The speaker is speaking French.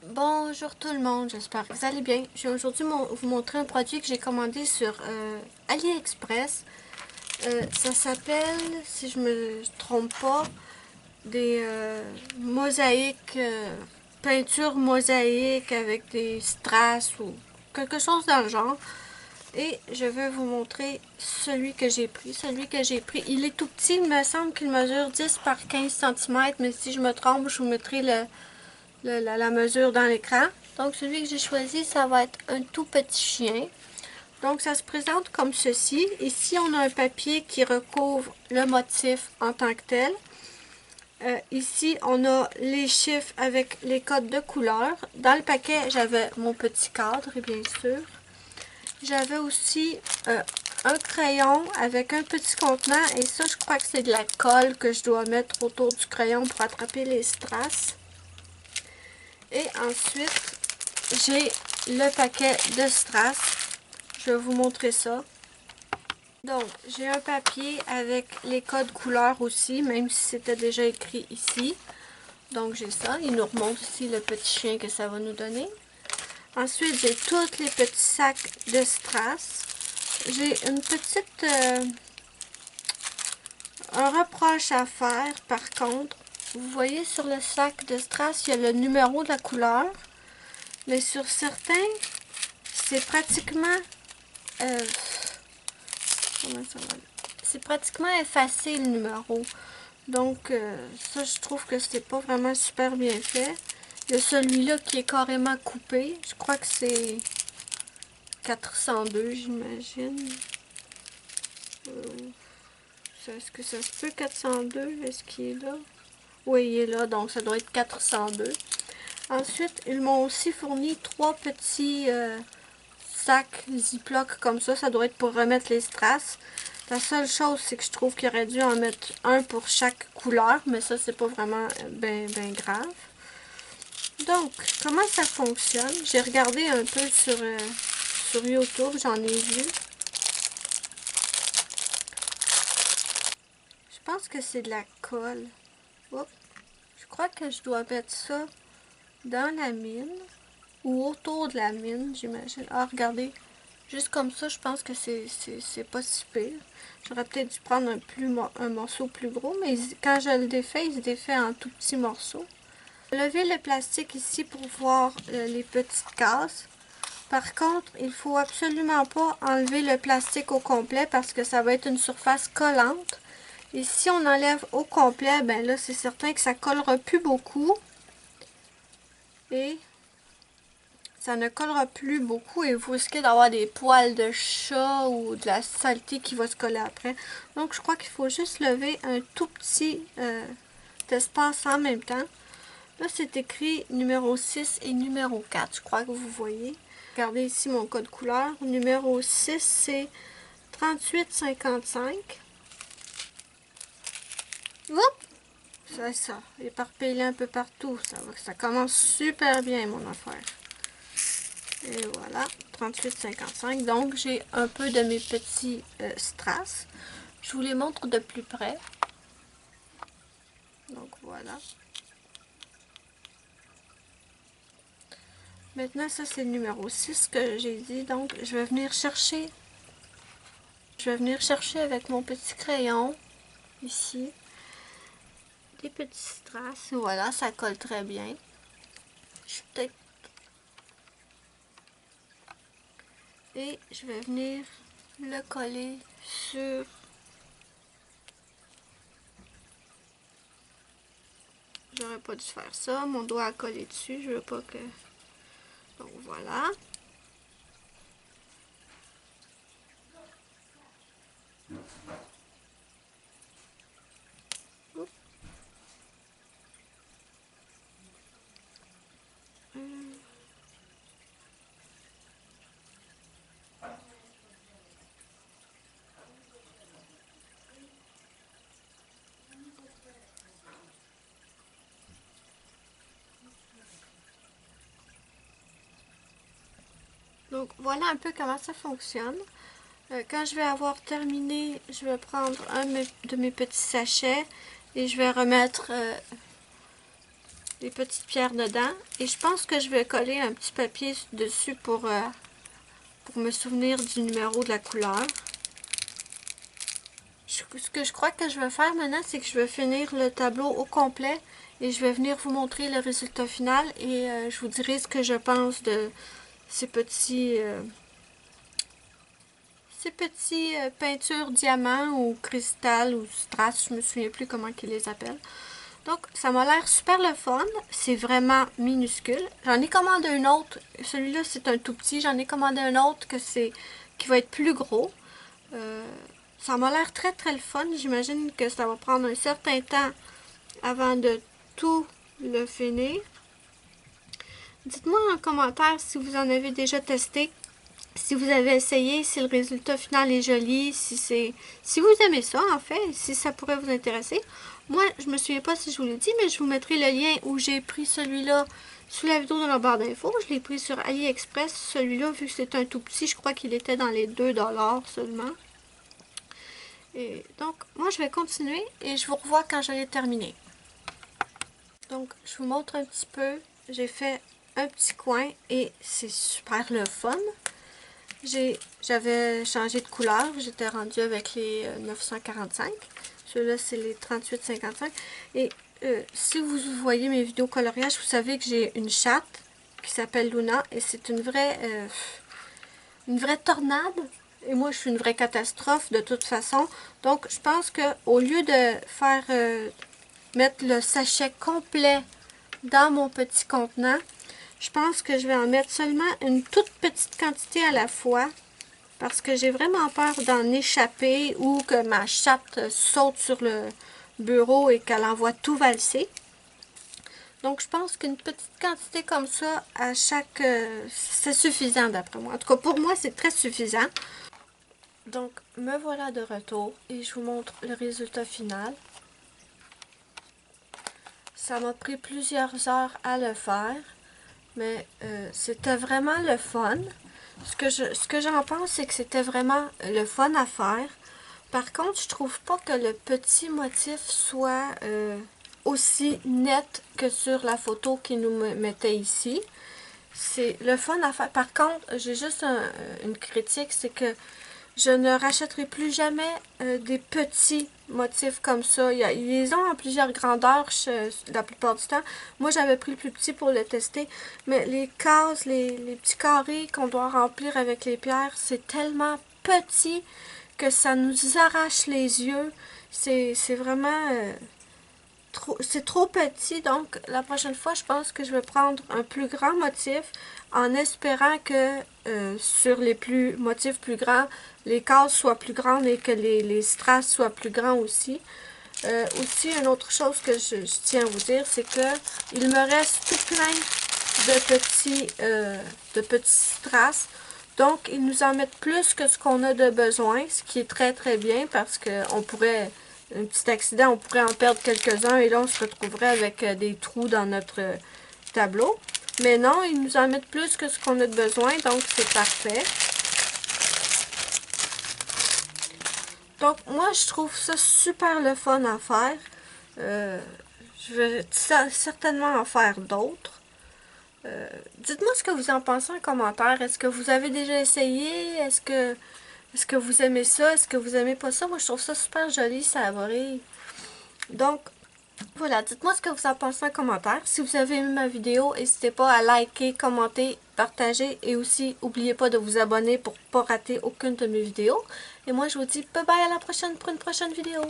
Bonjour tout le monde, j'espère que vous allez bien. Je vais aujourd'hui vous montrer un produit que j'ai commandé sur AliExpress. Ça s'appelle, si je me trompe pas, des mosaïques, peintures mosaïques avec des strass ou quelque chose dans le genre. Et je vais vous montrer celui que j'ai pris. Celui que j'ai pris, il est tout petit, il me semble qu'il mesure 10 par 15 cm, mais si je me trompe, je vous mettrai la mesure dans l'écran. Donc celui que j'ai choisi, ça va être un tout petit chien. Donc ça se présente comme ceci. Ici, on a un papier qui recouvre le motif en tant que tel. Ici, on a les chiffres avec les codes de couleur. Dans le paquet, j'avais mon petit cadre, bien sûr. J'avais aussi un crayon avec un petit contenant. Et ça, je crois que c'est de la colle que je dois mettre autour du crayon pour attraper les strass. Et ensuite, j'ai le paquet de strass. Je vais vous montrer ça. Donc, j'ai un papier avec les codes couleurs aussi, même si c'était déjà écrit ici. Donc, j'ai ça. Il nous remonte ici le petit chien que ça va nous donner. Ensuite, j'ai tous les petits sacs de strass. J'ai une petite... un reproche à faire, par contre. Vous voyez sur le sac de strass, il y a le numéro de la couleur. Mais sur certains, c'est pratiquement... c'est pratiquement effacé le numéro. Donc, ça, je trouve que c'est pas vraiment super bien fait. Il y a celui-là qui est carrément coupé. Je crois que c'est 402, j'imagine. Est-ce que ça se peut, 402? Est-ce qu'il est là? Oui, il est là, donc ça doit être 402. Ensuite, ils m'ont aussi fourni 3 petits sacs Ziploc comme ça doit être pour remettre les strass. La seule chose, c'est que je trouve qu'il aurait dû en mettre un pour chaque couleur, mais ça, c'est pas vraiment ben grave. Donc, comment ça fonctionne? J'ai regardé un peu sur YouTube, j'en ai vu. Je pense que c'est de la colle. Oups. Je crois que je dois mettre ça dans la mine ou autour de la mine, j'imagine. Ah, regardez. Juste comme ça, je pense que c'est pas si pire. J'aurais peut-être dû prendre un morceau plus gros, mais quand je le défais, il se défait en tout petits morceaux. Lever le plastique ici pour voir les petites cases. Par contre, il faut absolument pas enlever le plastique au complet parce que ça va être une surface collante. Et si on enlève au complet, ben là, c'est certain que ça collera plus beaucoup. Et ça ne collera plus beaucoup et vous risquez d'avoir des poils de chat ou de la saleté qui va se coller après. Donc, je crois qu'il faut juste lever un tout petit espace en même temps. Là, c'est écrit numéro 6 et numéro 4. Je crois que vous voyez. Regardez ici mon code couleur. Numéro 6, c'est 3855. Oups! C'est ça. Éparpillé un peu partout. Ça commence super bien, mon affaire. Et voilà, 38,55. Donc, j'ai un peu de mes petits strass. Je vous les montre de plus près. Donc, voilà. Maintenant, ça, c'est le numéro 6 que j'ai dit. Donc, je vais venir chercher. Je vais venir chercher avec mon petit crayon, ici, des petits strass. Voilà, ça colle très bien. Je suis peut-être... Et je vais venir le coller sur... J'aurais pas dû faire ça. Mon doigt a collé dessus. Je veux pas que... Donc voilà. Donc voilà un peu comment ça fonctionne. Quand je vais avoir terminé, je vais prendre un de mes petits sachets et je vais remettre des petites pierres dedans. Et je pense que je vais coller un petit papier dessus pour me souvenir du numéro de la couleur. Ce que je crois que je vais faire maintenant, c'est que je vais finir le tableau au complet et je vais venir vous montrer le résultat final et je vous dirai ce que je pense de ces petits peintures diamants ou cristal ou strass, je me souviens plus comment ils les appellent. Donc ça m'a l'air super le fun, c'est vraiment minuscule. J'en ai commandé un autre, celui-là c'est un tout petit, j'en ai commandé un autre qui va être plus gros. Ça m'a l'air très très le fun, j'imagine que ça va prendre un certain temps avant de tout le finir. Dites-moi en commentaire si vous en avez déjà testé, si vous avez essayé, si le résultat final est joli, si vous aimez ça en fait, si ça pourrait vous intéresser. Moi, je me souviens pas si je vous l'ai dit, mais je vous mettrai le lien où j'ai pris celui-là sous la vidéo dans la barre d'infos. Je l'ai pris sur AliExpress, celui-là, vu que c'est un tout petit, je crois qu'il était dans les 2 $ seulement. Et donc, moi, je vais continuer et je vous revois quand j'aurai terminé. Donc, je vous montre un petit peu. J'ai fait un petit coin et c'est super le fun. J'avais changé de couleur. J'étais rendue avec les 945. Ceux-là, c'est les 3855. Et si vous voyez mes vidéos coloriage, vous savez que j'ai une chatte qui s'appelle Luna. Et c'est une vraie tornade. Et moi, je suis une vraie catastrophe de toute façon. Donc, je pense qu'au lieu de faire mettre le sachet complet dans mon petit contenant, je pense que je vais en mettre seulement une toute petite quantité à la fois. Parce que j'ai vraiment peur d'en échapper ou que ma chatte saute sur le bureau et qu'elle envoie tout valser. Donc, je pense qu'une petite quantité comme ça à chaque... c'est suffisant d'après moi. En tout cas, pour moi, c'est très suffisant. Donc, me voilà de retour et je vous montre le résultat final. Ça m'a pris plusieurs heures à le faire, mais c'était vraiment le fun. Ce que j'en pense, c'est que c'était vraiment le fun à faire. Par contre, je trouve pas que le petit motif soit aussi net que sur la photo qu'ils nous mettaient ici. C'est le fun à faire. Par contre, j'ai juste une critique, c'est que je ne rachèterai plus jamais des petits motifs comme ça. Ils les ont en plusieurs grandeurs la plupart du temps. Moi, j'avais pris le plus petit pour le tester. Mais les cases, les petits carrés qu'on doit remplir avec les pierres, c'est tellement petit que ça nous arrache les yeux. C'est vraiment... c'est trop petit, donc la prochaine fois, je pense que je vais prendre un plus grand motif en espérant que sur les motifs plus grands, les cases soient plus grandes et que les strass soient plus grands aussi. Aussi, une autre chose que je tiens à vous dire, c'est que il me reste tout plein de petits strass. Donc, ils nous en mettent plus que ce qu'on a de besoin, ce qui est très très bien parce qu'on pourrait... Un petit accident, on pourrait en perdre quelques-uns et là on se retrouverait avec des trous dans notre tableau. Mais non, ils nous en mettent plus que ce qu'on a de besoin, donc c'est parfait. Donc moi je trouve ça super le fun à faire. Je vais certainement en faire d'autres. Dites-moi ce que vous en pensez en commentaire. Est-ce que vous avez déjà essayé? Est-ce que vous aimez ça? Est-ce que vous aimez pas ça? Moi, je trouve ça super joli, savouré. Donc, voilà. Dites-moi ce que vous en pensez en commentaire. Si vous avez aimé ma vidéo, n'hésitez pas à liker, commenter, partager. Et aussi, n'oubliez pas de vous abonner pour ne pas rater aucune de mes vidéos. Et moi, je vous dis bye bye à la prochaine pour une prochaine vidéo.